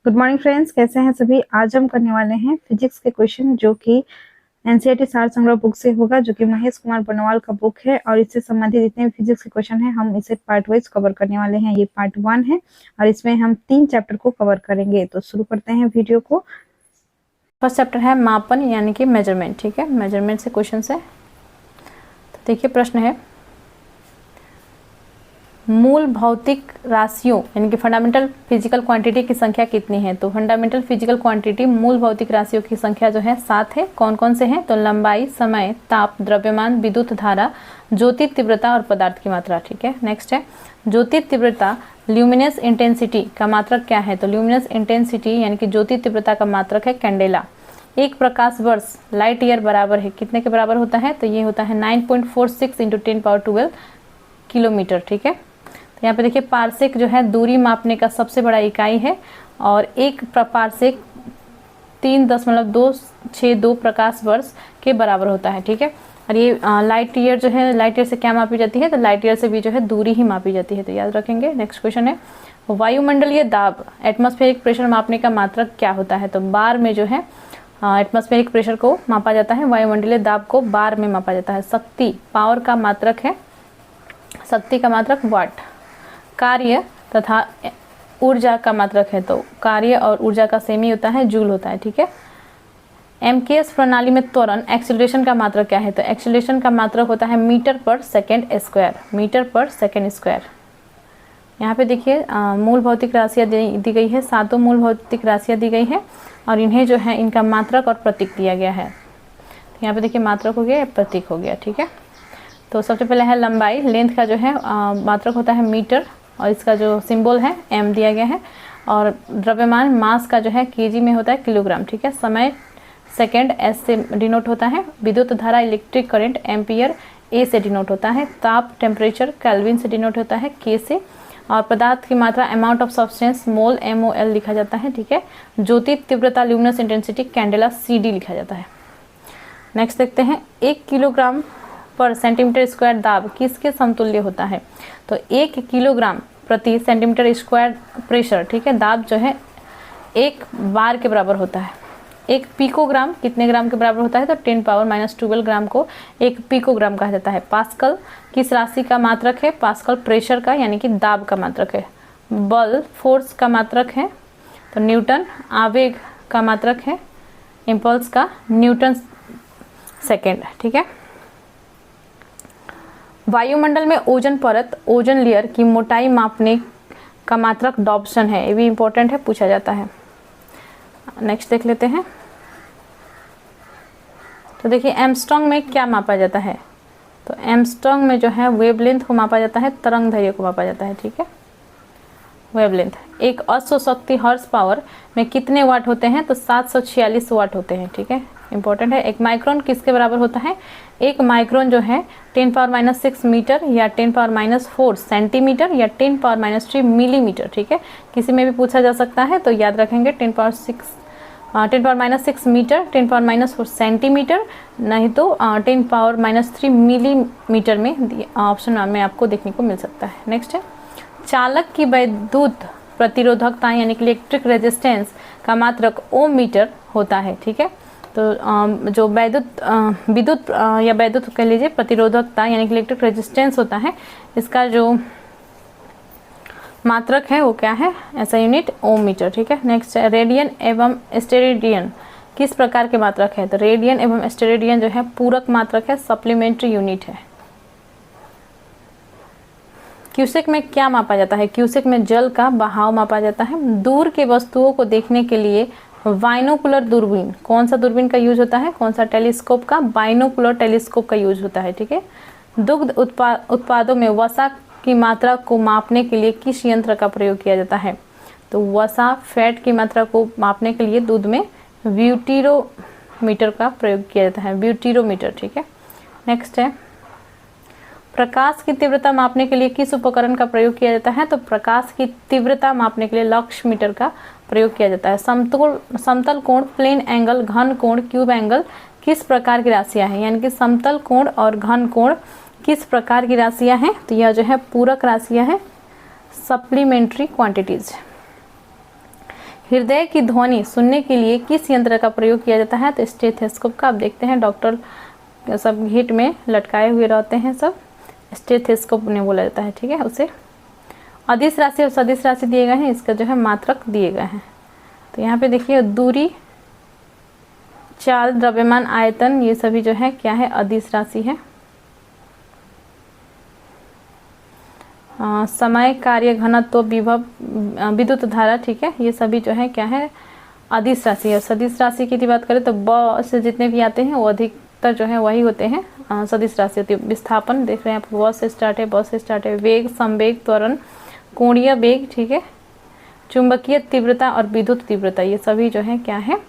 Good morning friends, कैसे हैं सभी। आज हम करने वाले हैं फिजिक्स के क्वेश्चन जो कि एनसीईआरटी सार संग्रह बुक से होगा, जो कि महेश कुमार बनवाल का बुक है। और इससे संबंधित जितने भी फिजिक्स के क्वेश्चन हैं हम इसे पार्ट वाइज कवर करने वाले हैं। ये पार्ट 1 है और इसमें हम 3 चैप्टर को कवर करेंगे। तो शुरू करते हैं वीडियो को। फर्स्ट चैप्टर है मापन यानी कि मेजरमेंट। ठीक है, मेजरमेंट से क्वेश्चन है। तो देखिए प्रश्न है, मूल भौतिक राशियों यानी कि फंडामेंटल फिजिकल क्वांटिटी की संख्या कितनी है। तो फंडामेंटल फिजिकल क्वांटिटी मूल भौतिक राशियों की संख्या जो है 7 है। कौन कौन से हैं? तो लंबाई, समय, ताप, द्रव्यमान, विद्युत धारा, ज्योति तीव्रता और पदार्थ की मात्रा। ठीक है, नेक्स्ट है ज्योति तीव्रता, ल्यूमिनस इंटेंसिटी का मात्रक क्या है। तो ल्यूमिनस इंटेंसिटी यानी कि ज्योति तीव्रता का मात्रक है कैंडेला। एक प्रकाश वर्ष लाइट ईयर बराबर है कितने के बराबर होता है? तो ये होता है 9.46 × 10⁻12 किलोमीटर। ठीक है, तो यहाँ पे देखिए पारसेक जो है दूरी मापने का सबसे बड़ा इकाई है और एक पारसेक 3.262 प्रकाश वर्ष के बराबर होता है। ठीक है, और ये लाइट ईयर जो है, लाइट ईयर से क्या मापी जाती है? तो लाइट ईयर से भी जो है दूरी ही मापी जाती है, तो याद रखेंगे। नेक्स्ट क्वेश्चन है, वायुमंडलीय दाब एटमॉस्फेरिक प्रेशर मापने का मात्रक क्या होता है। तो बार में जो है एटमॉस्फेरिक प्रेशर को मापा जाता है, वायुमंडलीय दाब को बार में मापा जाता है। शक्ति पावर का मात्रक है, शक्ति का मात्रक वाट। कार्य तथा ऊर्जा का मात्रक है, तो कार्य और ऊर्जा का सेम ही होता है, जूल होता है। ठीक है, एमकेएस प्रणाली में त्वरण एक्सीलरेशन का मात्रक क्या है। तो एक्सीलरेशन का मात्रक होता है मीटर पर सेकेंड स्क्वायर, मीटर पर सेकेंड स्क्वायर। यहाँ पे देखिए मूल भौतिक राशियाँ दी गई है, 7 मूल भौतिक राशियाँ दी गई है और इन्हें जो है इनका मात्रक और प्रतीक दिया गया है। तो यहाँ पे देखिए मात्रक हो गया, प्रतीक हो गया। ठीक है, तो सबसे पहले है लंबाई, लेंथ का जो है मात्रक होता है मीटर और इसका जो सिंबल है एम दिया गया है। और द्रव्यमान मास का जो है केजी में होता है किलोग्राम। ठीक है, समय सेकेंड एस से डिनोट होता है। विद्युत धारा इलेक्ट्रिक करंट एम्पियर ए से डिनोट होता है। ताप टेम्परेचर केल्विन से डिनोट होता है के से। और पदार्थ की मात्रा amount of substance mole MOL लिखा जाता है। ठीक है, ज्योति तीव्रता ल्यूमिनस इंटेंसिटी कैंडेला CD लिखा जाता है। नेक्स्ट देखते हैं, 1 किलोग्राम पर सेंटीमीटर स्क्वायर दाब किसके समतुल्य होता है। तो 1 किलोग्राम प्रति सेंटीमीटर स्क्वायर प्रेशर, ठीक है, दाब जो है 1 बार के बराबर होता है। 1 पिकोग्राम कितने ग्राम के बराबर होता है? तो 10⁻−12 ग्राम को 1 पिकोग्राम कहा जाता है। पास्कल किस राशि का मात्रक है? पास्कल प्रेशर का यानी कि दाब का मात्रक है। बल फोर्स का मात्रक है, तो न्यूटन। आवेग का मात्रक है, इम्पल्स का न्यूटन सेकेंड। ठीक है, वायुमंडल में ओजोन परत, ओजोन लेयर की मोटाई मापने का मात्रक डॉप्सन है। ये भी इंपॉर्टेंट है, पूछा जाता है। नेक्स्ट देख लेते हैं, तो देखिए एमस्ट्रॉन्ग में क्या मापा जाता है। तो एमस्ट्रॉन्ग में जो है वेवलेंथ को मापा जाता है, तरंग दैर्घ्य को मापा जाता है। ठीक है, वेवलेंथ। एक अश्व शक्ति हॉर्स पावर में कितने वाट होते हैं? तो 746 वाट होते हैं। ठीक है, इंपॉर्टेंट है। एक माइक्रोन किसके बराबर होता है? एक माइक्रोन जो है 10⁻6 मीटर या 10⁻4 सेंटीमीटर या 10⁻3 मिलीमीटर। ठीक है, किसी में भी पूछा जा सकता है, तो याद रखेंगे 10⁻6 मीटर, 10⁻4 सेंटीमीटर, नहीं तो 10⁻3 मिलीमीटर में ऑप्शन में आपको देखने को मिल सकता है। नेक्स्ट है, चालक की वैद्युत प्रतिरोधकता यानी कि इलेक्ट्रिक रेजिस्टेंस का मात्रक ओम मीटर होता है। ठीक है, तो जो विद्युत या वैद्युत कह लीजिए प्रतिरोधकता यानी कि इलेक्ट्रिक रेजिस्टेंस होता है, इसका जो मात्रक है वो क्या है? ऐसा यूनिट ओम मीटर। ठीक है, नेक्स्ट है, रेडियन एवं स्टेरेडियन किस प्रकार के मात्रक है? तो रेडियन एवं स्टेरेडियन जो है पूरक मात्रक है, सप्लीमेंट्री यूनिट है। क्यूसेक में क्या मापा जाता है? क्यूसेक में जल का बहाव मापा जाता है। दूर के वस्तुओं को देखने के लिए बाइनोकुलर दूरबीन, कौन सा दूरबीन का यूज होता है? कौन सा टेलीस्कोप का? बाइनोकुलर टेलीस्कोप का यूज होता है। ठीक है, दुग्ध उत्पादों में वसा की मात्रा को मापने के लिए किस यंत्र का प्रयोग किया जाता है? तो वसा फैट की मात्रा को मापने के लिए दूध में ब्यूटीरोमीटर का प्रयोग किया जाता है, ब्यूटीरोमीटर। ठीक है, नेक्स्ट है, प्रकाश की तीव्रता मापने के लिए किस उपकरण का प्रयोग किया जाता है? तो प्रकाश की तीव्रता मापने के लिए लक्स मीटर का प्रयोग किया जाता है। समतल कोण, प्लेन एंगल, घन कोण, क्यूब एंगल किस प्रकार की राशियां हैं? यानी कि समतल कोण और घन कोण किस प्रकार की राशियां हैं? तो यह जो है पूरक राशियां हैं, सप्लीमेंट्री क्वांटिटीज। हृदय की ध्वनि सुनने के लिए किस यंत्र का प्रयोग किया जाता है? तो स्टेथोस्कोप का। आप देखते हैं डॉक्टर सब घीट में लटकाए हुए रहते हैं, सब स्टेथोस्कोप उन्हें बोला जाता है, ठीक है। उसे अदिश राशि और सदिश राशि दिए गए हैं, इसका जो है मात्रक दिए गए हैं। तो यहाँ पे देखिए दूरी, चाल, द्रव्यमान, आयतन, ये सभी जो है क्या है? अदिश राशि है। समय, कार्य, घनत्व, विभव, विद्युत धारा, ठीक है, ये सभी जो है क्या है? अदिश राशि है। सदिश राशि की बात करें तो ब से जितने भी आते हैं वो अधिकतर जो है वही होते हैं, सदिश राशि होती है। विस्थापन देख रहे हैं आप, व से स्टार्ट है, ब से स्टार्ट है। वेग, संवेग, त्वरण, कोणीय वेग, ठीक है, चुंबकीय तीव्रता और विद्युत तीव्रता, ये सभी जो है क्या है?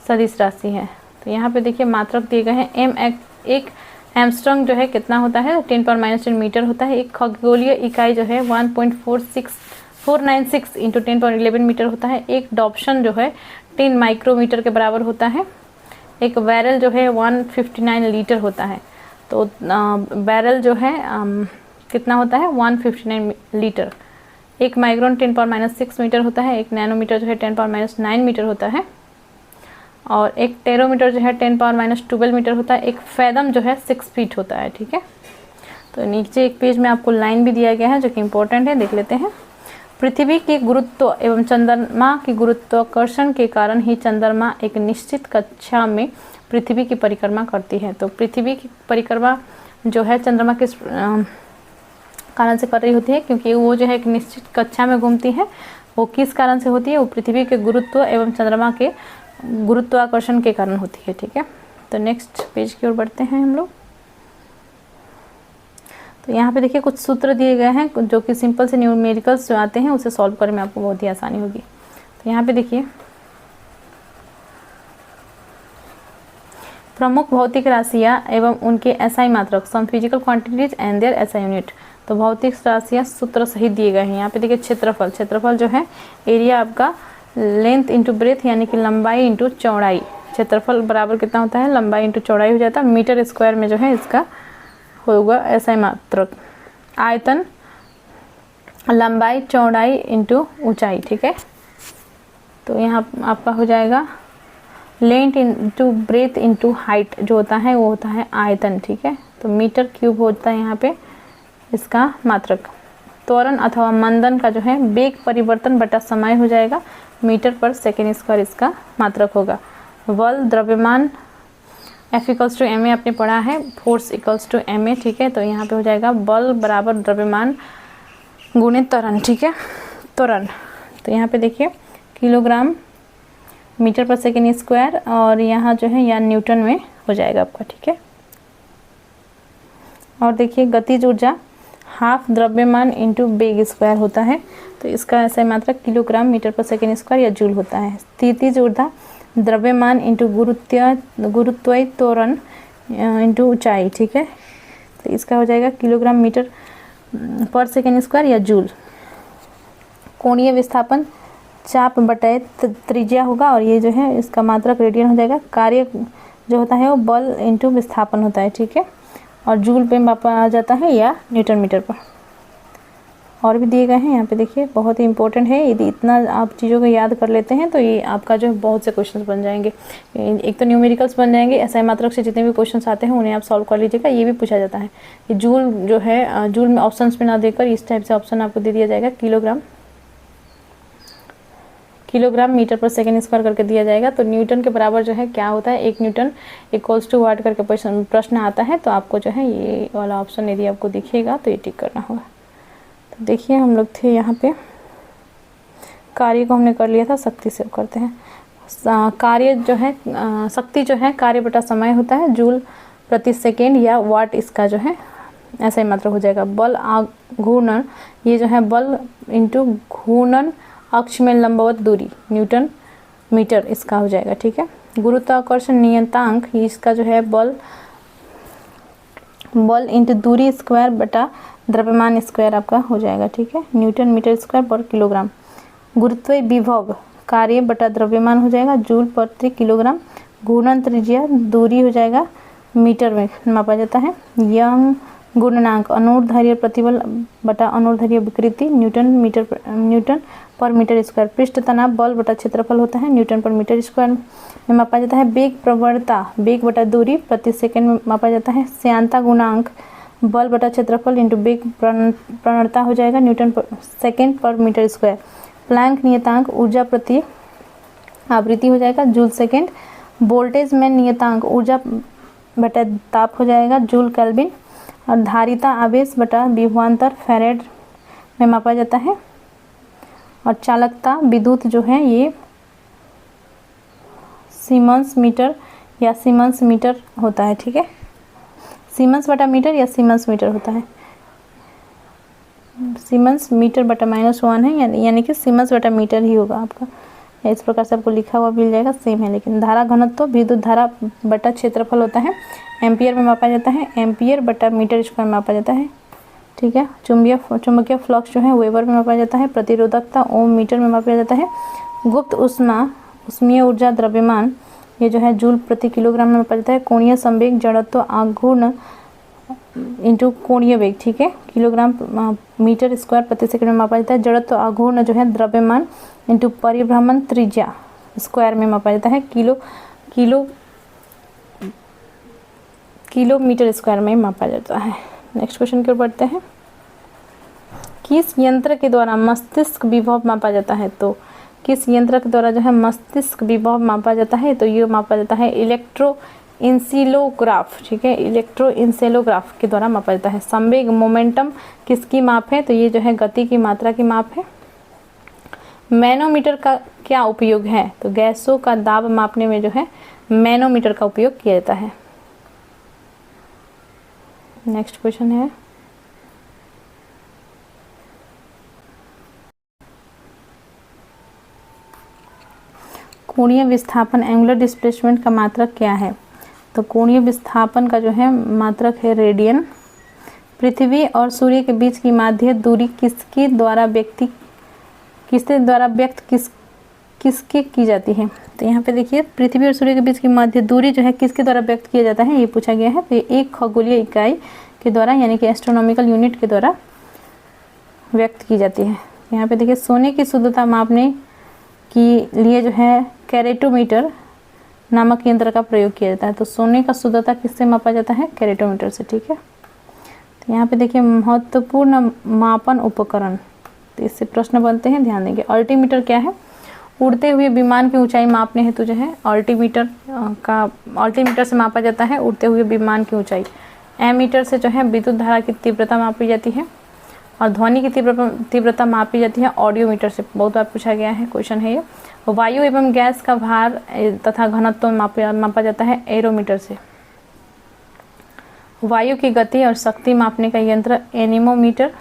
सदिश राशि है। तो यहाँ पे देखिए मात्रक दिए गए हैं। एक एमस्ट्रॉन्ग जो है कितना होता है? 10⁻10 मीटर होता है। एक खगोलीय इकाई जो है 1.496 इंटू 10⁻11 मीटर होता है। एक डॉप्शन जो है 10 माइक्रोमीटर के बराबर होता है। एक बैरल जो है 159 लीटर होता है। तो बैरल जो है कितना होता है? 159 लीटर। एक माइक्रोन 10⁻6 मीटर होता है। एक नैनोमीटर जो है 10⁻9 मीटर होता है। और एक टेरोमीटर जो है 10⁻12 मीटर होता है। एक फैदम जो है 6 फीट होता है, ठीक है। तो नीचे एक पेज में आपको लाइन भी दिया गया है जो कि इम्पोर्टेंट है, देख लेते हैं। पृथ्वी के गुरुत्व एवं चंद्रमा की गुरुत्वाकर्षण के कारण ही चंद्रमा एक निश्चित कक्षा में पृथ्वी की परिक्रमा करती है। तो पृथ्वी की परिक्रमा जो है चंद्रमा के कारण से कर रही होती है, क्योंकि वो जो है एक निश्चित कक्षा में घूमती है। वो किस कारण से होती है? वो पृथ्वी के गुरुत्व एवं चंद्रमा के गुरुत्वाकर्षण के कारण होती है, ठीक है। तो नेक्स्ट पेज की ओर बढ़ते हैं हम लोग। तो यहाँ पे देखिए कुछ सूत्र दिए गए हैं जो कि सिंपल से न्यूमेरिकल्स जो आते हैं उसे सॉल्व करने में आपको बहुत ही आसानी होगी। तो यहाँ पे देखिए प्रमुख भौतिक राशियाँ एवं उनके एसआई मात्रक, some physical quantities and their SI unit. तो भौतिक राशियाँ सूत्र सहित दिए गए हैं। यहाँ पे देखिए क्षेत्रफल, क्षेत्रफल जो है एरिया आपका लेंथ इंटू ब्रेथ यानी कि लंबाई इंटू चौड़ाई। क्षेत्रफल बराबर कितना होता है? लंबाई इंटू चौड़ाई हो जाता है। मीटर स्क्वायर में जो है इसका होगा एसआई मात्रक। आयतन लंबाई चौड़ाई इंटू ऊंचाई, ठीक है। तो यहाँ आपका हो जाएगा length into breadth into height, जो होता है वो होता है आयतन, ठीक है। तो मीटर क्यूब होता है यहाँ पे इसका मात्रक। त्वरण अथवा मंदन का जो है वेग परिवर्तन बटा समय हो जाएगा, मीटर पर सेकेंड स्क्वायर इसका मात्रक होगा। बल, द्रव्यमान, F = ma आपने पढ़ा है, फोर्स = ma, ठीक है। तो यहाँ पे हो जाएगा बल बराबर द्रव्यमान गुणित त्वरण, ठीक है। त्वरण तो यहाँ पे देखिए किलोग्राम मीटर पर सेकेंड स्क्वायर, और यहाँ जो है या न्यूटन में हो जाएगा आपका, ठीक है। और देखिए गतिज ऊर्जा हाफ द्रव्यमान इंटू वेग स्क्वायर होता है। तो इसका ऐसा मात्रक किलोग्राम मीटर पर सेकेंड स्क्वायर या जूल होता है। स्थितिज ऊर्जा द्रव्यमान इंटू गुरुत्वीय त्वरण इंटू ऊंचाई, ठीक है। तो इसका हो जाएगा किलोग्राम मीटर पर सेकेंड स्क्वायर या जूल। कोणीय विस्थापन चाप बटे त्रिज्या होगा, और ये जो है इसका मात्रक रेडियन हो जाएगा। कार्य जो होता है वो बल इंटू विस्थापन होता है, ठीक है। और जूल पे मापा आ जाता है या न्यूटन मीटर पर। और भी दिए गए हैं यहाँ पे देखिए, बहुत ही इंपॉर्टेंट है। यदि इतना आप चीज़ों को याद कर लेते हैं तो ये आपका जो है बहुत से क्वेश्चंस बन जाएंगे। एक तो न्यूमेरिकल्स बन जाएंगे, एसआई मात्रक से जितने भी क्वेश्चंस आते हैं उन्हें आप सॉल्व कर लीजिएगा। ये भी पूछा जाता है ये जूल जो है, जूल में ऑप्शंस में ना देकर इस टाइप से ऑप्शन आपको दे दिया जाएगा, किलोग्राम मीटर पर सेकेंड स्क्वायर करके दिया जाएगा। तो न्यूटन के बराबर जो है क्या होता है, 1 न्यूटन = वाट करके प्रश्न आता है। तो आपको जो है ये वाला ऑप्शन यदि आपको दिखेगा तो ये टिक करना होगा। तो देखिए हम लोग थे यहाँ पे, कार्य को हमने कर लिया था, शक्ति से करते हैं। कार्य जो है शक्ति जो है कार्य बटा समय होता है, जूल प्रति सेकेंड या वाट इसका जो है ऐसा ही मात्रक हो जाएगा। बल घूर्णन, ये जो है बल इंटू घूर्णन अक्ष में लंबवत दूरी, न्यूटन मीटर इसका हो जाएगा, ठीक है। गुरुत्वाकर्षण नियतांक, इसका जो है बल इंटू दूरी स्क्वायर बटा द्रव्यमान स्क्वायर आपका हो जाएगा, ठीक है। न्यूटन मीटर स्क्वायर पर किलोग्राम। गुरुत्वीय विभव कार्य बटा द्रव्यमान हो जाएगा, जूल प्रति किलोग्राम। घूर्णन त्रिज्या दूरी हो जाएगा, मीटर में मापा जाता है। यंग गुणनांक अनुदैर्ध्य प्रतिबल बटा अनुदैर्ध्य विकृति, न्यूटन पर मीटर स्क्वायर। पृष्ठ तनाव बल बटा क्षेत्रफल होता है न्यूटन पर मीटर स्क्वायर में मापा जाता है। वेग प्रवणता वेग बटा दूरी प्रति सेकंड में मापा जाता है। श्यानता गुणांक बल बटा क्षेत्रफल इंटू वेग प्रवणता हो जाएगा न्यूटन पर सेकंड पर मीटर स्क्वायर। प्लैंक नियतांक ऊर्जा प्रति आवृत्ति हो जाएगा जूल सेकंड। बोल्टेजमैन नियतांक ऊर्जा बटा ताप हो जाएगा जूल केल्विन। और धारिता आवेश बटा विभवांतर फैरेड में मापा जाता है। और चालकता विद्युत जो है ये सीमेंस मीटर या सीमेंस मीटर होता है, ठीक है। सीमेंस बटा मीटर या सीमेंस मीटर होता है। सीमेंस मीटर बटा -1 है, यानी कि सीमेंस बटा मीटर ही होगा आपका। इस प्रकार से आपको लिखा हुआ मिल जाएगा, सेम है। लेकिन धारा घनत्व विद्युत धारा बटा क्षेत्रफल होता है, एम्पियर में मापा जाता है। एम्पियर बटा मीटर स्क्वायर में मापा जाता है, ठीक है। चुंबकीय फ्लक्स जो है वेबर में मापा जाता है। प्रतिरोधकता ओम मीटर में मापा जाता है। गुप्त उष्मीय ऊर्जा द्रव्यमान ये जो है जूल प्रति किलोग्राम में मापा जाता है। कोणीय संवेग जड़त्व आघूर्ण इंटू कोणीय वेग, ठीक है, किलोग्राम मीटर स्क्वायर प्रति सेकंड में मापा जाता है। जड़त्व आघूर्ण जो है द्रव्यमान इंटू परिभ्रमण त्रिज्या स्क्वायर में मापा जाता है। किलोमीटर स्क्वायर में मापा जाता है। नेक्स्ट क्वेश्चन की ओर बढ़ते हैं। किस यंत्र के द्वारा मस्तिष्क विभव मापा जाता है? तो किस यंत्र के द्वारा जो है मस्तिष्क विभव मापा जाता है? तो ये मापा जाता है इलेक्ट्रोइंसिलोग्राफ, ठीक है, इलेक्ट्रोइंसिलोग्राफ के द्वारा मापा जाता है। संवेग मोमेंटम किसकी माप है? तो ये जो है गति की मात्रा की माप है। मैनोमीटर का क्या उपयोग है? तो गैसों का दाब मापने में जो है मैनोमीटर का उपयोग किया जाता है। नेक्स्ट क्वेश्चन है, कोणीय विस्थापन एंगुलर डिस्प्लेसमेंट का मात्रक क्या है? तो कोणीय विस्थापन का जो है मात्रक है रेडियन। पृथ्वी और सूर्य के बीच की माध्य दूरी किसके द्वारा व्यक्त किसके की जाती है? तो यहाँ पे देखिए पृथ्वी और सूर्य के बीच की माध्य दूरी जो है किसके द्वारा व्यक्त किया जाता है, ये पूछा गया है। तो ये एक खगोलीय इकाई के द्वारा यानी कि एस्ट्रोनॉमिकल यूनिट के द्वारा व्यक्त की जाती है। यहाँ पे देखिए सोने की शुद्धता मापने के लिए जो है कैरेटोमीटर नामक यंत्र का प्रयोग किया जाता है। तो सोने का शुद्धता किससे मापा जाता है? कैरेटोमीटर से, ठीक है। तो यहाँ पे देखिए महत्वपूर्ण मापन उपकरण, तो इससे प्रश्न बनते हैं, ध्यान देंगे। अल्टीमीटर क्या है? उड़ते हुए विमान की ऊंचाई मापने हेतु जो है अल्टीमीटर से मापा जाता है उड़ते हुए विमान की ऊंचाई। एमीटर से जो है विद्युत धारा की तीव्रता मापी जाती है। और ध्वनि की तीव्रता मापी जाती है ऑडियोमीटर से। बहुत बार पूछा गया है, क्वेश्चन है ये। वायु एवं गैस का भार तथा घनत्व मापा जाता है एरोमीटर से। वायु की गति और शक्ति मापने का यंत्र एनीमोमीटर।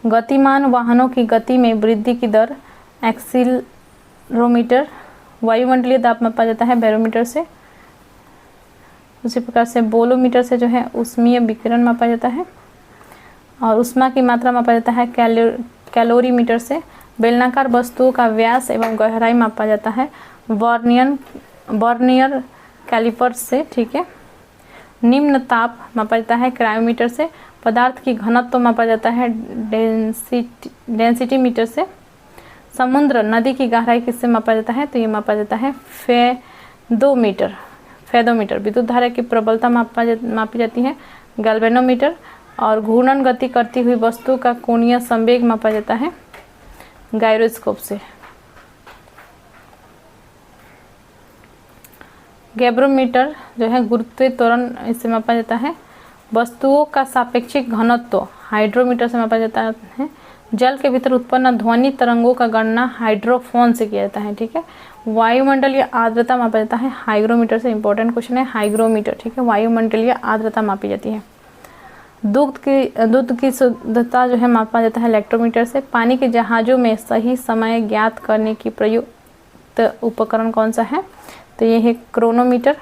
गतिमान वाहनों की गति में वृद्धि की दर एक्सीलरोमीटर। वायुमंडलीय दाब मापा जाता है बैरोमीटर से। उसी प्रकार से बोलोमीटर से जो है उष्मीय विकिरण मापा जाता है। और उष्मा की मात्रा मापा जाता है कैलोरीमीटर से। बेलनाकार वस्तुओं का व्यास एवं गहराई मापा जाता है वर्नियर कैलिपर से, ठीक है। निम्न ताप मापा जाता है क्रायोमीटर से। पदार्थ की घनत्व मापा जाता है डेंसिटी मीटर से। समुद्र नदी की गहराई किससे मापा जाता है? तो ये मापा जाता है फेदोमीटर। विद्युत धारा की प्रबलता मापी जाती है गैल्वेनोमीटर। और घूर्णन गति करती हुई वस्तु का कोणीय संवेग मापा जाता है गायरोस्कोप से। गैब्रोमीटर जो है गुरुत्वीय त्वरण, इससे मापा जाता है। वस्तुओं का सापेक्षिक घनत्व हाइड्रोमीटर से मापा जाता है। जल के भीतर उत्पन्न ध्वनि तरंगों का गणना हाइड्रोफोन से किया जाता है, ठीक है। वायुमंडलीय आर्द्रता मापा जाता है हाइग्रोमीटर से। इंपॉर्टेंट क्वेश्चन है हाइग्रोमीटर, ठीक है। वायुमंडलीय आर्द्रता मापी जाती है। दूध की शुद्धता जो है मापा जाता है इलेक्ट्रोमीटर से। पानी के जहाज़ों में सही समय ज्ञात करने की प्रयुक्त उपकरण कौन सा है? तो ये है क्रोनोमीटर।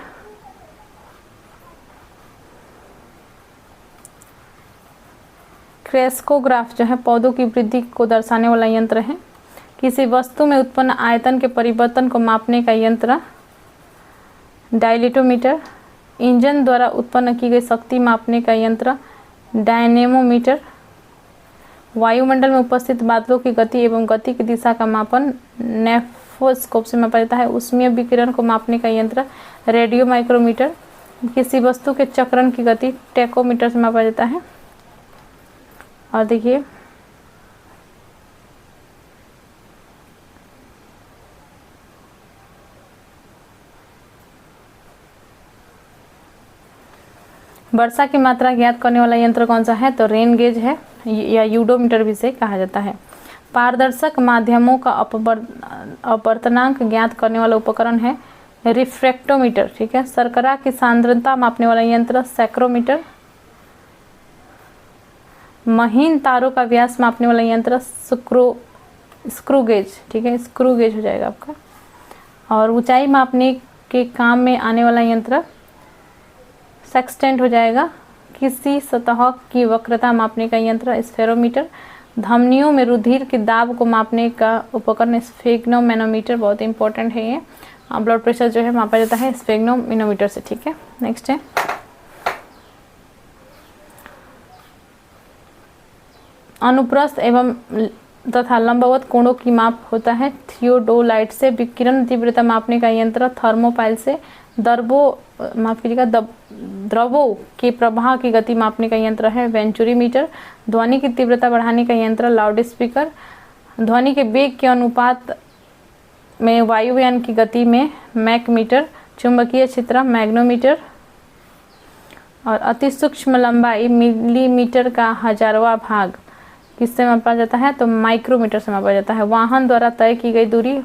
क्रेस्कोग्राफ जो है पौधों की वृद्धि को दर्शाने वाला यंत्र है। किसी वस्तु में उत्पन्न आयतन के परिवर्तन को मापने का यंत्र डायलिटोमीटर। इंजन द्वारा उत्पन्न की गई शक्ति मापने का यंत्र डायनेमोमीटर। वायुमंडल में उपस्थित बादलों की गति एवं गति की दिशा का मापन नेफोस्कोप से मापा जाता है। उष्मीय विकिरण को मापने का यंत्र रेडियो माइक्रोमीटर। किसी वस्तु के चक्रण की गति टेकोमीटर से मापा जाता है। और देखिए वर्षा की मात्रा ज्ञात करने वाला यंत्र कौन सा है, तो रेन गेज है या यूडोमीटर भी इसे कहा जाता है। पारदर्शक माध्यमों का अपवर्तनांक ज्ञात करने वाला उपकरण है रिफ्रैक्टोमीटर, ठीक है। शर्करा की सांद्रता मापने वाला यंत्र सैक्रोमीटर। महीन तारों का व्यास मापने वाला यंत्र स्क्रू गेज, ठीक है, स्क्रू गेज हो जाएगा आपका। और ऊंचाई मापने के काम में आने वाला यंत्र सेक्सटेंट हो जाएगा। किसी सतह की वक्रता मापने का यंत्र स्फेरोमीटर। धमनियों में रुधिर के दाब को मापने का उपकरण स्फेग्नोमैनोमीटर, बहुत इंपॉर्टेंट है ये। ब्लड प्रेशर जो है मापा जाता है स्फेग्नोमैनोमीटर से, ठीक है। नेक्स्ट है अनुप्रस्थ एवं तथा लंबवत कोणों की माप होता है थियोडोलाइट से। विकिरण तीव्रता मापने का यंत्र थर्मोपाइल से। द्रवों के प्रवाह की गति मापने का यंत्र है वेंचुरीमीटर। ध्वनि की तीव्रता बढ़ाने का यंत्र लाउड स्पीकर। ध्वनि के वेग के अनुपात में वायुयान की गति में मैकमीटर। चुंबकीय क्षेत्र मैग्नोमीटर। और अति सूक्ष्म लंबाई मिलीमीटर का 1000वां भाग किससे मापा जाता है, तो माइक्रोमीटर से मापा जाता है। वाहन द्वारा तय की गई दूरी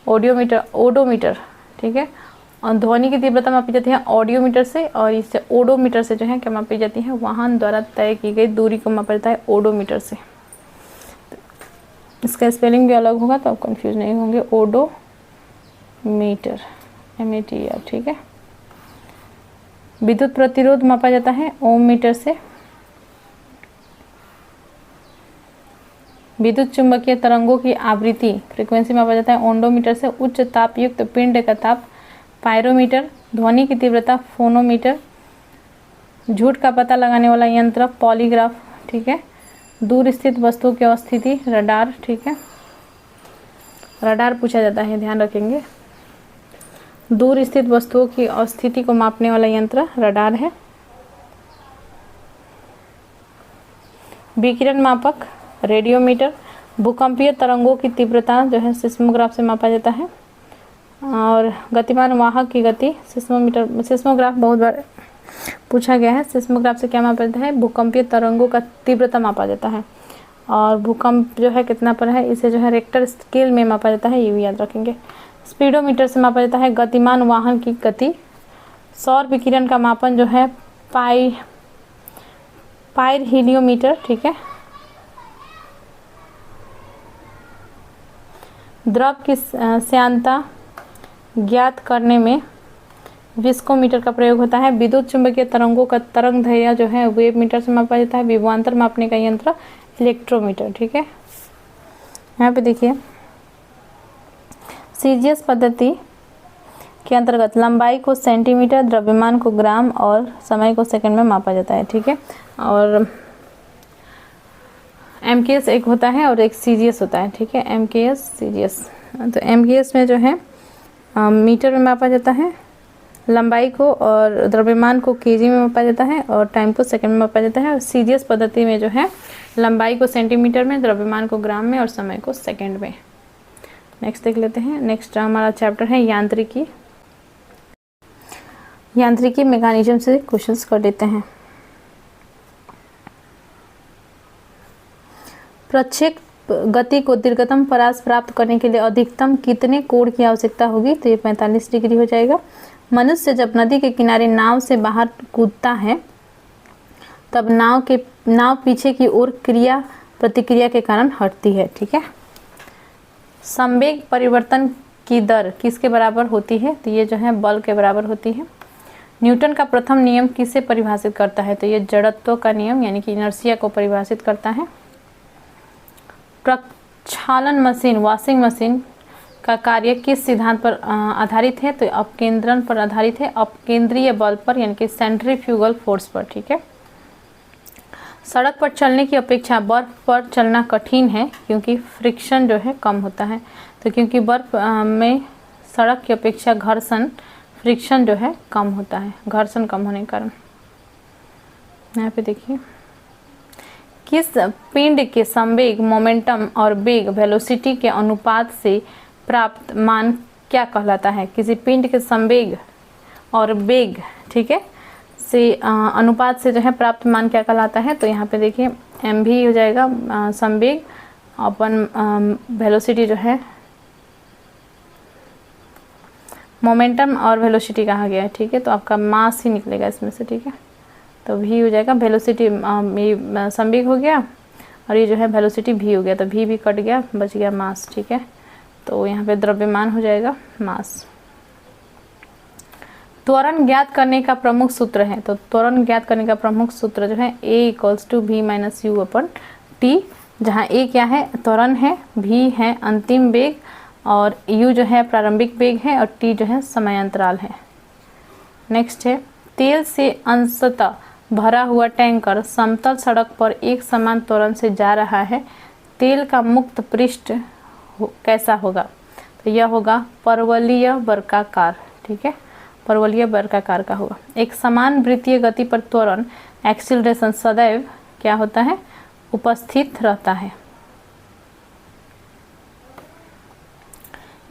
ओडोमीटर, ठीक है। और ध्वनि की तीव्रता मापी जाती है ऑडियोमीटर से, और इससे ओडोमीटर से जो है क्या मापी जाती है, वाहन द्वारा तय की गई दूरी को मापा जाता है ओडोमीटर से। इसका स्पेलिंग भी अलग होगा तो आप कंफ्यूज नहीं होंगे। ओडोमीटर METR, ठीक है। विद्युत प्रतिरोध मापा जाता है ओम मीटर से। विद्युत चुंबकीय तरंगों की आवृत्ति फ्रीक्वेंसी मापा जाता है ओंडोमीटर से। उच्च ताप युक्त पिंड का ताप पायरोमीटर। ध्वनि की तीव्रता फोनोमीटर। झूठ का पता लगाने वाला यंत्र पॉलीग्राफ, ठीक है। दूर स्थित वस्तु की अवस्थिति रडार, ठीक है। रडार पूछा जाता है, ध्यान रखेंगे। दूर स्थित वस्तुओं की अवस्थिति को मापने वाला यंत्र रडार है। विकिरण मापक रेडियोमीटर। भूकंपीय तरंगों की तीव्रता जो है सिस्मोग्राफ से मापा जाता है। और गतिमान वाहक की गति सिस्मोग्राफ बहुत बार पूछा गया है। सिस्मोग्राफ से क्या मापा जाता है, भूकंपीय तरंगों का तीव्रता मापा जाता है। और भूकंप जो है कितना पर है, इसे जो है रेक्टर स्केल में मापा जाता है, ये भी याद रखेंगे। स्पीडोमीटर से मापा जाता है गतिमान वाहन की गति। सौर विकिरण का मापन जो है पाइरहेलियोमीटर, ठीक है। द्रव की श्यानता ज्ञात करने में विस्कोमीटर का प्रयोग होता है। विद्युत चुंबकीय तरंगों का तरंग दैर्घ्य जो है वेव मीटर से मापा जाता है। विभवांतर मापने का यंत्र इलेक्ट्रोमीटर, ठीक है। यहाँ पे देखिए सीजीएस पद्धति के अंतर्गत लंबाई को सेंटीमीटर, द्रव्यमान को ग्राम और समय को सेकंड में मापा जाता है, ठीक है। और MKS एक होता है और एक CGS होता है, ठीक है। MKS CGS, तो MKS में जो है मीटर में मापा जाता है लंबाई को, और द्रव्यमान को केजी में मापा जाता है, और टाइम को सेकंड में मापा जाता है। और CGS पद्धति में जो है लंबाई को सेंटीमीटर में, द्रव्यमान को ग्राम में और समय को सेकंड में। नेक्स्ट देख लेते हैं। नेक्स्ट हमारा चैप्टर है यांत्रिकी। यांत्रिकी मैकेनिज्म से क्वेश्चंस कर लेते हैं। प्रक्षेप गति को दीर्घतम परास प्राप्त करने के लिए अधिकतम कितने कोण की आवश्यकता होगी, तो ये 45 डिग्री हो जाएगा। मनुष्य जब नदी के किनारे नाव से बाहर कूदता है तब नाव पीछे की ओर क्रिया प्रतिक्रिया के कारण हटती है, ठीक है। संवेग परिवर्तन की दर किसके बराबर होती है, तो ये जो है बल के बराबर होती है। न्यूटन का प्रथम नियम किसे परिभाषित करता है, तो ये जड़त्व का नियम यानी कि इनर्शिया को परिभाषित करता है। प्रक्षालन मशीन वॉशिंग मशीन का कार्य किस सिद्धांत पर आधारित है, तो अपकेंद्रण पर आधारित है। अपकेंद्रीय बल पर यानी कि सेंट्रीफ्यूगल फोर्स पर, ठीक है। सड़क पर चलने की अपेक्षा बर्फ पर चलना कठिन है क्योंकि फ्रिक्शन जो है कम होता है। तो क्योंकि बर्फ में सड़क की अपेक्षा घर्षण फ्रिक्शन जो है कम होता है, घर्षण कम होने के कारण। यहाँ पे देखिए, किस पिंड के संवेग मोमेंटम और वेग वेलोसिटी के अनुपात से प्राप्त मान क्या कहलाता है? किसी पिंड के संवेग और वेग, ठीक है, से अनुपात से जो है प्राप्त मान क्या कहलाता है? तो यहाँ पे देखिए एम भी हो जाएगा संवेग अपन वेलोसिटी जो है मोमेंटम और वेलोसिटी कहा गया है, ठीक है, तो आपका मास ही निकलेगा इसमें से, ठीक है। तो भी हो जाएगा वेलोसिटी, ये संवेग हो गया और ये जो है वेलोसिटी भी हो गया, तो भी कट गया, बच गया मास, ठीक है। तो यहाँ पे द्रव्यमान हो जाएगा मास। त्वरण ज्ञात करने का प्रमुख सूत्र है, तो त्वरण ज्ञात करने का प्रमुख सूत्र जो है A = v - u/t, जहाँ A क्या है? त्वरण है, v है अंतिम वेग और u जो है प्रारंभिक वेग है और t जो है समय अंतराल है। नेक्स्ट है, तेल से अंशतः भरा हुआ टैंकर समतल सड़क पर एक समान त्वरण से जा रहा है, तेल का मुक्त पृष्ठ कैसा होगा? तो यह होगा परवलयीय वर्गाकार, ठीक है, परवलयीय वर्गाकार का होगा। एक समान वृत्तीय गति पर त्वरण एक्सीलरेशन सदैव क्या होता है? उपस्थित रहता है।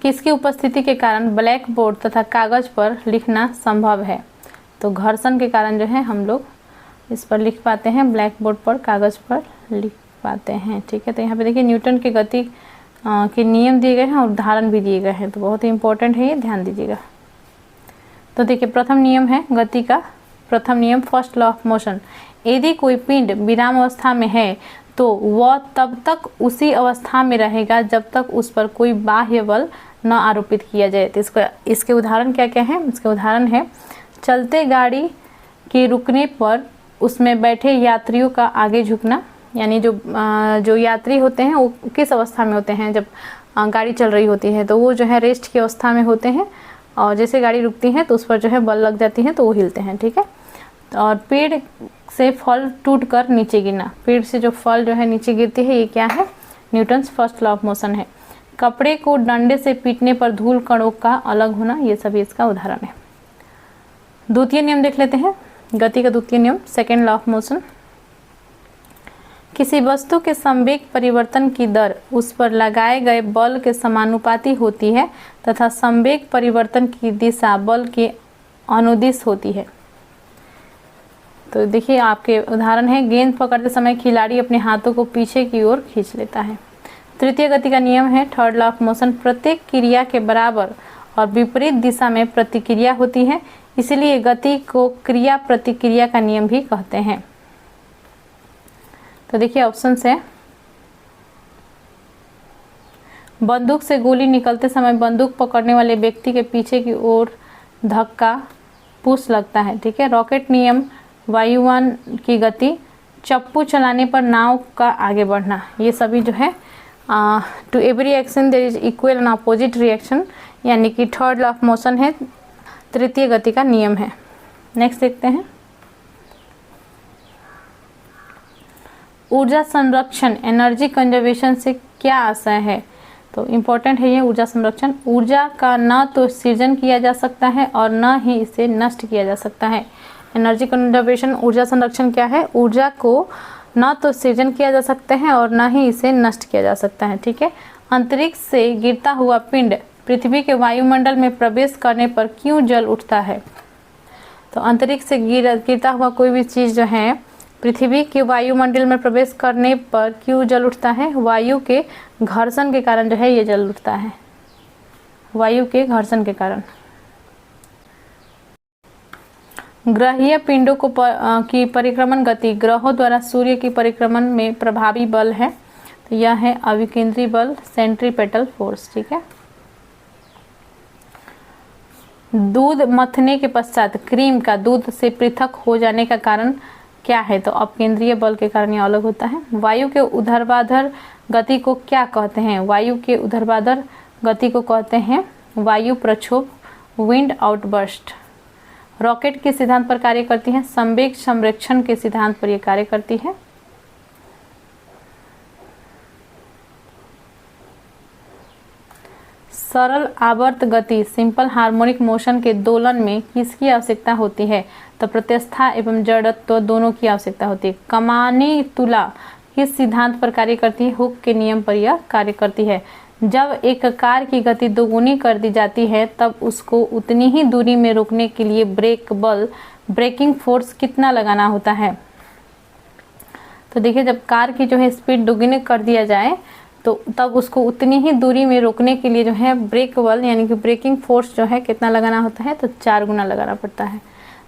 किसकी उपस्थिति के कारण ब्लैक बोर्ड तथा कागज पर लिखना संभव है? तो घर्षण के कारण जो है हम लोग इस पर लिख पाते हैं, ब्लैक बोर्ड पर कागज पर लिख पाते हैं, ठीक है। तो यहाँ पे देखिए न्यूटन के गति के नियम दिए गए हैं और उदाहरण भी दिए गए हैं, तो बहुत ही इंपॉर्टेंट है ये, ध्यान दीजिएगा। तो देखिए प्रथम नियम है गति का, प्रथम नियम फर्स्ट लॉ ऑफ मोशन, यदि कोई पिंड विराम अवस्था में है तो वह तब तक उसी अवस्था में रहेगा जब तक उस पर कोई बाह्य बल न आरोपित किया जाए। तो इसके उदाहरण क्या क्या हैं? इसके उदाहरण है चलते गाड़ी के रुकने पर उसमें बैठे यात्रियों का आगे झुकना, यानी जो यात्री होते हैं वो किस अवस्था में होते हैं? जब गाड़ी चल रही होती है तो वो जो है रेस्ट की अवस्था में होते हैं और जैसे गाड़ी रुकती है तो उस पर जो है बल लग जाती है तो वो हिलते हैं, ठीक है। और पेड़ से फल टूट कर नीचे गिरना, पेड़ से जो फल जो है नीचे गिरती है, ये क्या है? Newton's first law of motion है। कपड़े को डंडे से पीटने पर धूल कणों का अलग होना, ये सभी इसका उदाहरण है। द्वितीय नियम देख लेते हैं, गति का द्वितीय नियम, सेकेंड लॉ ऑफ मोशन। किसी वस्तु के संवेग परिवर्तन की दर उस पर लगाए गए बल के समानुपाती होती है तथा संवेग परिवर्तन की दिशा बल के अनुदिश होती है। तो देखिए आपके उदाहरण है, गेंद पकड़ते समय खिलाड़ी अपने हाथों को पीछे की ओर खींच लेता है। तृतीय गति का नियम है थर्ड लॉ ऑफ मोशन, प्रत्येक क्रिया के बराबर और विपरीत दिशा में प्रतिक्रिया होती है, इसलिए गति को क्रिया प्रतिक्रिया का नियम भी कहते हैं। तो देखिए ऑप्शन है, बंदूक से गोली निकलते समय बंदूक पकड़ने वाले व्यक्ति के पीछे की ओर धक्का पुश लगता है, ठीक है। रॉकेट नियम, वायुयान की गति, चप्पू चलाने पर नाव का आगे बढ़ना, ये सभी जो है to every action there is equal and opposite reaction, यानी कि थर्ड लॉ ऑफ मोशन है, तृतीय गति का नियम है। नेक्स्ट देखते हैं, ऊर्जा संरक्षण एनर्जी कंजर्वेशन से क्या आशय है? तो इम्पोर्टेंट है ये ऊर्जा संरक्षण। ऊर्जा का न तो सृजन किया जा सकता है और न ही इसे नष्ट किया जा सकता है। एनर्जी कंजर्वेशन, ऊर्जा संरक्षण क्या है? ऊर्जा को न तो सृजन किया जा सकता है और न ही इसे नष्ट किया जा सकता है, ठीक है। अंतरिक्ष से गिरता हुआ पिंड पृथ्वी के वायुमंडल में प्रवेश करने पर क्यों जल उठता है? तो अंतरिक्ष से गिरता हुआ कोई भी चीज़ जो है पृथ्वी के वायुमंडल में प्रवेश करने पर क्यों जल उठता है? वायु के घर्षण के कारण जो है ये जल उठता है, वायु के घर्षण के कारण। ग्रहीय पिंडों को की परिक्रमण गति ग्रहों द्वारा सूर्य की परिक्रमण में प्रभावी बल है, तो यह है अभिकेंद्री बल, सेंट्रीपेटल फोर्स, ठीक है। दूध मथने के पश्चात क्रीम का दूध से पृथक हो जाने का कारण क्या है? तो अपकेंद्रीय बल के कारण यह अलग होता है। वायु के ऊर्ध्वाधर गति को क्या कहते हैं? वायु के ऊर्ध्वाधर गति को कहते हैं वायु प्रक्षोभ, विंड आउटबर्स्ट। रॉकेट के सिद्धांत पर कार्य करती है, संवेग संरक्षण के सिद्धांत पर यह कार्य करती है। सरल आवर्त गति सिंपल हार्मोनिक मोशन के दोलन में किसकी आवश्यकता होती है? तो प्रत्यवस्था एवं जड़त्व दोनों की आवश्यकता होती है। कमानी तुला किस सिद्धांत पर कार्य करती है? हुक के नियम पर यह कार्य करती है। जब एक कार की गति दोगुनी कर दी जाती है तब उसको उतनी ही दूरी में रोकने के लिए ब्रेक बल ब्रेकिंग फोर्स कितना लगाना होता है? तो देखिए, जब कार की जो है स्पीड दोगुनी कर दिया जाए तो तब उसको उतनी ही दूरी में रोकने के लिए जो है ब्रेक बल यानी कि ब्रेकिंग फोर्स जो है कितना लगाना होता है? तो 4 गुना लगाना पड़ता है।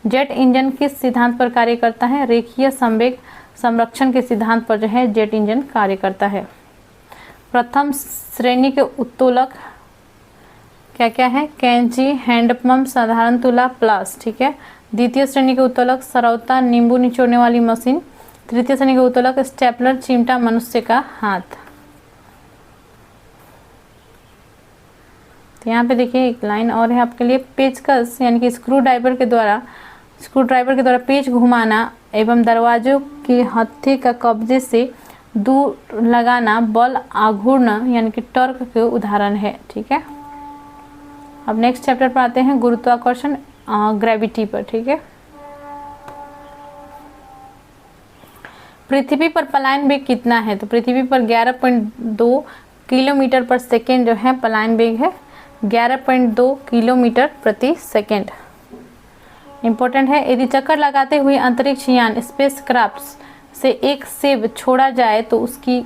जेट इंजन किस सिद्धांत पर कार्य करता है? रेखीय संवेग संरक्षण के सिद्धांत पर जो है जेट इंजन कार्य करता है। प्रथम श्रेणी के उत्तोलक क्या क्या है? कैंची, हैंडपंप, साधारण तुला, प्लास। ठीक है। द्वितीय श्रेणी के उत्तोलक सरौता, नींबू निचोड़ने वाली मशीन। तृतीय श्रेणी के उत्तोलक स्टेपलर, चिमटा, मनुष्य का हाथ। तो यहाँ पे देखिए एक लाइन और है आपके लिए, पेचकस यानी कि स्क्रू ड्राइवर के द्वारा पेच घुमाना एवं दरवाजों की हत्थी का कब्जे से दूर लगाना बल आघूर्ण यानी कि टॉर्क के उदाहरण है। ठीक है। अब नेक्स्ट चैप्टर पर आते हैं, गुरुत्वाकर्षण ग्रेविटी पर। ठीक है। पृथ्वी पर पलायन वेग कितना है? तो पृथ्वी पर 11.2 किलोमीटर पर सेकेंड जो है पलायन वेग है, 11.2 किलोमीटर प्रति सेकेंड। इंपॉर्टेंट है, यदि चक्कर लगाते हुए अंतरिक्ष यान स्पेस क्राफ्ट से एक सेब छोड़ा जाए तो उसकी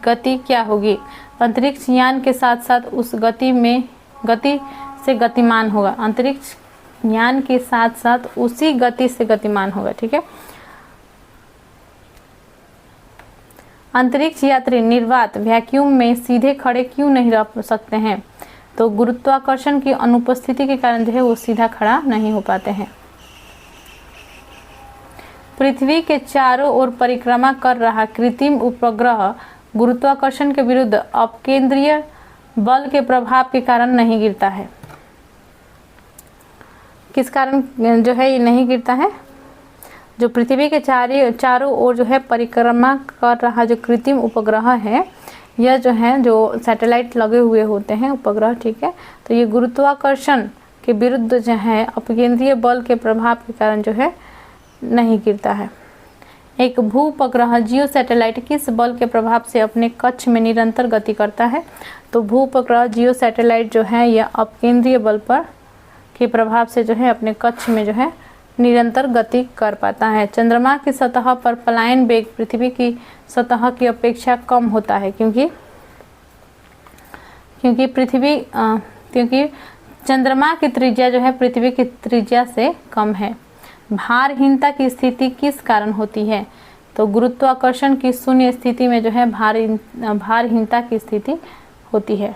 गति क्या होगी? अंतरिक्ष यान के साथ साथ उस गति से गतिमान होगा। अंतरिक्ष यान के साथ साथ उसी गति से गतिमान होगा। ठीक है। अंतरिक्ष यात्री निर्वात वैक्यूम में सीधे खड़े क्यों नहीं रह सकते हैं? तो गुरुत्वाकर्षण की अनुपस्थिति के कारण जो है वो सीधा खड़ा नहीं हो पाते हैं। पृथ्वी के चारों ओर परिक्रमा कर रहा कृत्रिम उपग्रह गुरुत्वाकर्षण के विरुद्ध अपकेंद्रीय बल के प्रभाव के कारण नहीं गिरता है। किस कारण जो है ये नहीं गिरता है? जो पृथ्वी के चारों ओर जो है परिक्रमा कर रहा जो कृत्रिम उपग्रह है, यह जो है जो सैटेलाइट लगे हुए होते हैं उपग्रह। ठीक है। तो ये गुरुत्वाकर्षण के विरुद्ध जो है अपकेंद्रीय बल के प्रभाव के कारण जो है नहीं गिरता है। एक भूउपग्रह जियो सैटेलाइट किस बल के प्रभाव से अपने कक्ष में निरंतर गति करता है? तो भूउपग्रह जियो सैटेलाइट जो है यह अपकेंद्रीय बल पर के प्रभाव से जो है अपने कक्ष में जो है निरंतर गति कर पाता है। चंद्रमा की सतह पर पलायन वेग पृथ्वी की सतह की अपेक्षा कम होता है क्योंकि चंद्रमा की त्रिज्या जो है पृथ्वी की त्रिज्या से कम है। भारहीनता की स्थिति किस कारण होती है? तो गुरुत्वाकर्षण की शून्य स्थिति में जो है भारहीनता की स्थिति होती है।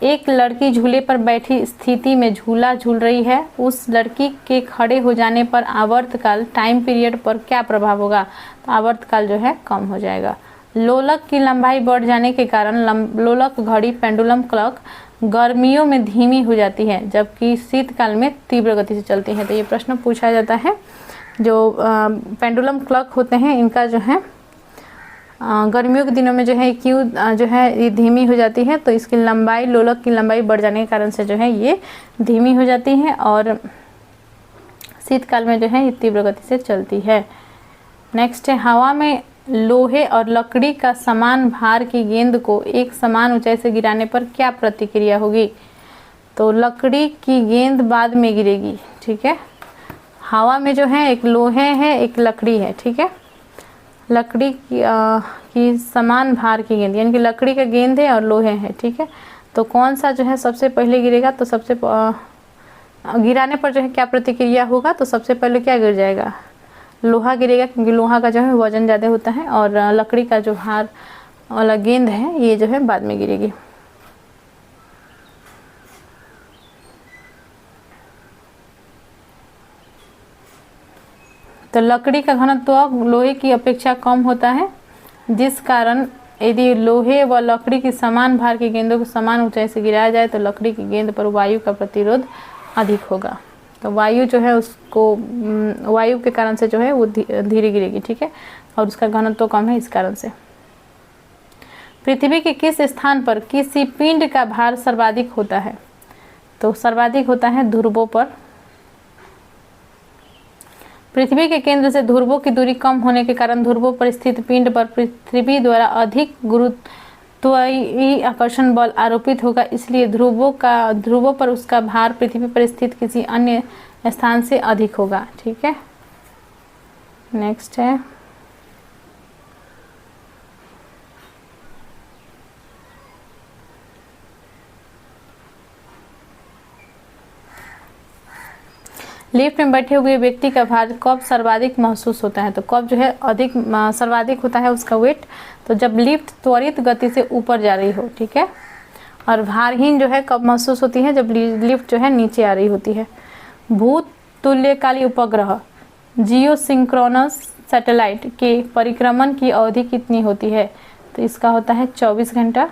एक लड़की झूले पर बैठी स्थिति में झूला झूल रही है, उस लड़की के खड़े हो जाने पर आवर्तकाल टाइम पीरियड पर क्या प्रभाव होगा? तो आवर्तकाल जो है कम हो जाएगा। लोलक की लंबाई बढ़ जाने के कारण लोलक घड़ी पेंडुलम क्लॉक गर्मियों में धीमी हो जाती है जबकि शीतकाल में तीव्र गति से चलती है। तो ये प्रश्न पूछा जाता है। जो पेंडुलम क्लॉक होते हैं इनका जो है गर्मियों के दिनों में जो है क्यों जो है ये धीमी हो जाती है? तो इसकी लंबाई लोलक की लंबाई बढ़ जाने के कारण से जो है ये धीमी हो जाती है और शीतकाल में जो है ये तीव्र गति से चलती है। नेक्स्ट है, हवा में लोहे और लकड़ी का समान भार की गेंद को एक समान ऊंचाई से गिराने पर क्या प्रतिक्रिया होगी? तो लकड़ी की गेंद बाद में गिरेगी। ठीक है। हवा में जो है एक लोहे है एक लकड़ी है। ठीक है। लकड़ी की समान भार की गेंद यानी कि लकड़ी का गेंद है और लोहे है। ठीक है। तो कौन सा जो है सबसे पहले गिरेगा? तो सबसे गिराने पर जो है क्या प्रतिक्रिया होगा? तो सबसे पहले क्या गिर जाएगा? लोहा गिरेगा क्योंकि लोहा का जो है वजन ज़्यादा होता है और लकड़ी का जो भार वाला गेंद है ये जो है बाद में गिरेगी। तो लकड़ी का घनत्व लोहे की अपेक्षा कम होता है जिस कारण यदि लोहे व लकड़ी की समान भार की गेंदों को समान ऊंचाई से गिराया जाए तो लकड़ी की गेंद पर वायु का प्रतिरोध अधिक होगा। तो वायु जो है उसको वायु के कारण से जो है वो धीरे गिरेगी। ठीक है। और उसका घनत्व कम है इस कारण से। पृथ्वी के किस स्थान पर किसी पिंड का भार सर्वाधिक होता है? तो सर्वाधिक होता है ध्रुवों पर। पृथ्वी के केंद्र से ध्रुवों की दूरी कम होने के कारण ध्रुवों पर स्थित पिंड पर पृथ्वी द्वारा अधिक गुरुत्वाकर्षण आकर्षण बल आरोपित होगा, इसलिए ध्रुवों पर उसका भार पृथ्वी पर स्थित किसी अन्य स्थान से अधिक होगा। ठीक है, नेक्स्ट है लिफ्ट में बैठे हुए व्यक्ति का भार कब सर्वाधिक महसूस होता है? तो कब जो है अधिक सर्वाधिक होता है उसका वेट? तो जब लिफ्ट त्वरित गति से ऊपर जा रही हो। ठीक है, और भारहीन जो है कब महसूस होती है? जब लिफ्ट जो है नीचे आ रही होती है। भूत तुल्यकाली उपग्रह जियोसिंक्रोनस सैटेलाइट के परिक्रमण की अवधि कितनी होती है? तो इसका होता है 24 घंटा।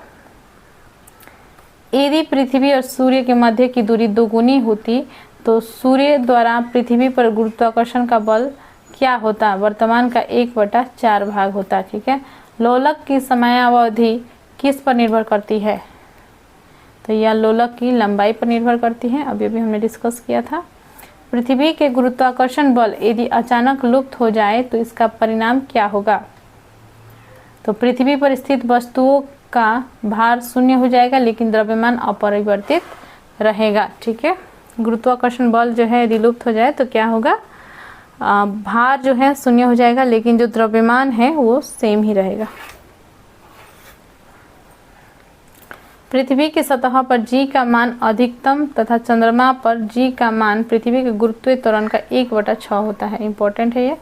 यदि पृथ्वी और सूर्य के मध्य की दूरी दोगुनी होती तो सूर्य द्वारा पृथ्वी पर गुरुत्वाकर्षण का बल क्या होता? वर्तमान का 1/4 भाग होता। ठीक है, लोलक की समयावधि किस पर निर्भर करती है? तो यह लोलक की लंबाई पर निर्भर करती है, अभी हमने डिस्कस किया था। पृथ्वी के गुरुत्वाकर्षण बल यदि अचानक लुप्त हो जाए तो इसका परिणाम क्या होगा? तो पृथ्वी पर स्थित वस्तुओं का भार शून्य हो जाएगा लेकिन द्रव्यमान अपरिवर्तित रहेगा। ठीक है, गुरुत्वाकर्षण बल जो है यदि लुप्त हो जाए तो क्या होगा? भार जो है शून्य हो जाएगा लेकिन जो द्रव्यमान है वो सेम ही रहेगा। पृथ्वी की सतह पर g का मान अधिकतम तथा चंद्रमा पर g का मान पृथ्वी के गुरुत्वीय त्वरण का 1/6 होता है। इंपॉर्टेंट है ये।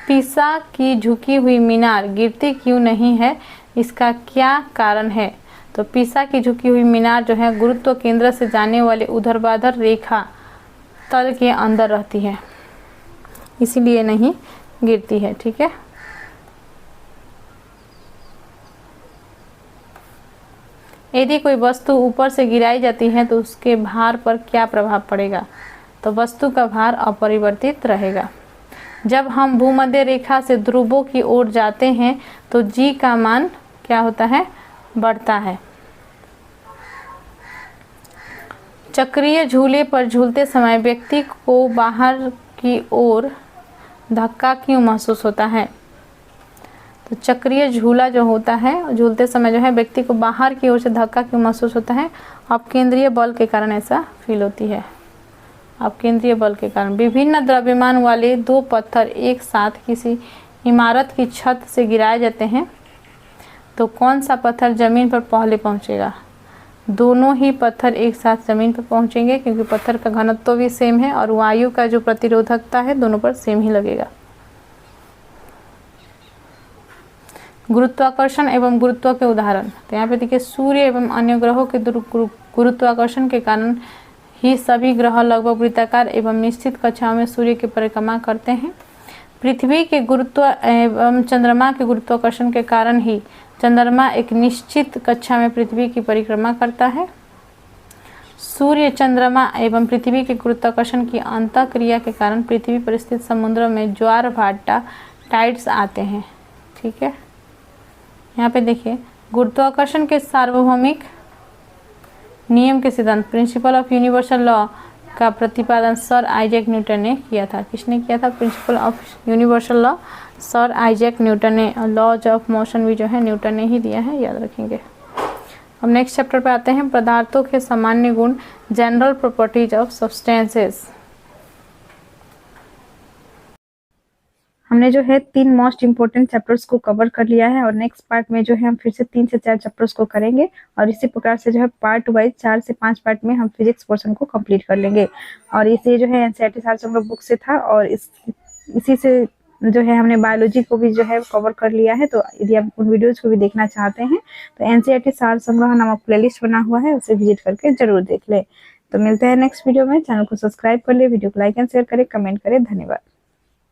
पीसा की झुकी हुई मीनार गिरती क्यों नहीं है, इसका क्या कारण है? तो पीसा की झुकी हुई मीनार जो है गुरुत्व केंद्र से जाने वाले ऊर्ध्वाधर रेखा तल के अंदर रहती है, इसीलिए नहीं गिरती है। ठीक है, यदि कोई वस्तु ऊपर से गिराई जाती है तो उसके भार पर क्या प्रभाव पड़ेगा? तो वस्तु का भार अपरिवर्तित रहेगा। जब हम भूमध्य रेखा से ध्रुवों की ओर जाते हैं तो g का मान क्या होता है? बढ़ता है। चक्रीय झूले पर झूलते समय व्यक्ति को बाहर की ओर धक्का क्यों महसूस होता है? तो चक्रीय झूला जो होता है झूलते समय जो है व्यक्ति को बाहर की ओर से धक्का क्यों महसूस होता है? अपकेंद्रीय बल के कारण ऐसा फील होती है। अपकेंद्रीय बल के कारण विभिन्न द्रव्यमान वाले दो पत्थर एक साथ किसी इमारत की छत से गिराए जाते हैं तो कौन सा पत्थर जमीन पर पहले पहुंचेगा? दोनों ही पत्थर एक साथ जमीन पर पहुंचेंगे क्योंकि पत्थर का घनत्व भी सेम है और वायु का जो प्रतिरोधकता है दोनों पर सेम ही लगेगा। गुरुत्वाकर्षण एवं गुरुत्व के उदाहरण, तो यहाँ पे देखिए सूर्य एवं अन्य ग्रहों के गुरुत्वाकर्षण के कारण ही सभी ग्रह लगभग वृत्ताकार एवं निश्चित कक्षाओं में सूर्य की परिक्रमा करते हैं। पृथ्वी के गुरुत्व एवं चंद्रमा के गुरुत्वाकर्षण के कारण ही चंद्रमा एक निश्चित कक्षा में पृथ्वी की परिक्रमा करता है। सूर्य, चंद्रमा एवं पृथ्वी के गुरुत्वाकर्षण की अंतःक्रिया के कारण पृथ्वी पर स्थित समुद्र में ज्वार भाटा टाइड्स आते हैं। ठीक है, यहाँ पे देखिए गुरुत्वाकर्षण के सार्वभौमिक नियम के सिद्धांत प्रिंसिपल ऑफ यूनिवर्सल लॉ का प्रतिपादन सर आइजैक न्यूटन ने किया था। किसने किया था? Principle of universal law sir Isaac Newton ने। लॉज ऑफ मोशन भी जो है न्यूटन ने ही दिया है, याद रखेंगे। अब नेक्स्ट चैप्टर पे आते हैं, पदार्थों के सामान्य गुण, जनरल प्रॉपर्टीज ऑफ सब्सटेंसेस। हमने जो है 3 मोस्ट इम्पोर्टेंट चैप्टर्स को कवर कर लिया है और नेक्स्ट पार्ट में जो है हम फिर से 3 से 4 चैप्टर्स को करेंगे और इसी प्रकार से जो है पार्ट वाइज 4 से 5 पार्ट में हम फिजिक्स पोर्शन को कंप्लीट कर लेंगे। और इसे जो है एनसीईआरटी सार संग्रह बुक से था और इसी से जो है हमने बायोलॉजी को भी जो है कवर कर लिया है। तो यदि आप उन वीडियोज को भी देखना चाहते हैं तो एनसीईआरटी सार संग्रह नामक प्लेलिस्ट बना हुआ है, उसे विजिट करके जरूर देख ले। तो मिलते हैं नेक्स्ट वीडियो में। चैनल को सब्सक्राइब कर ले, वीडियो को लाइक एंड शेयर करें, कमेंट करें। धन्यवाद।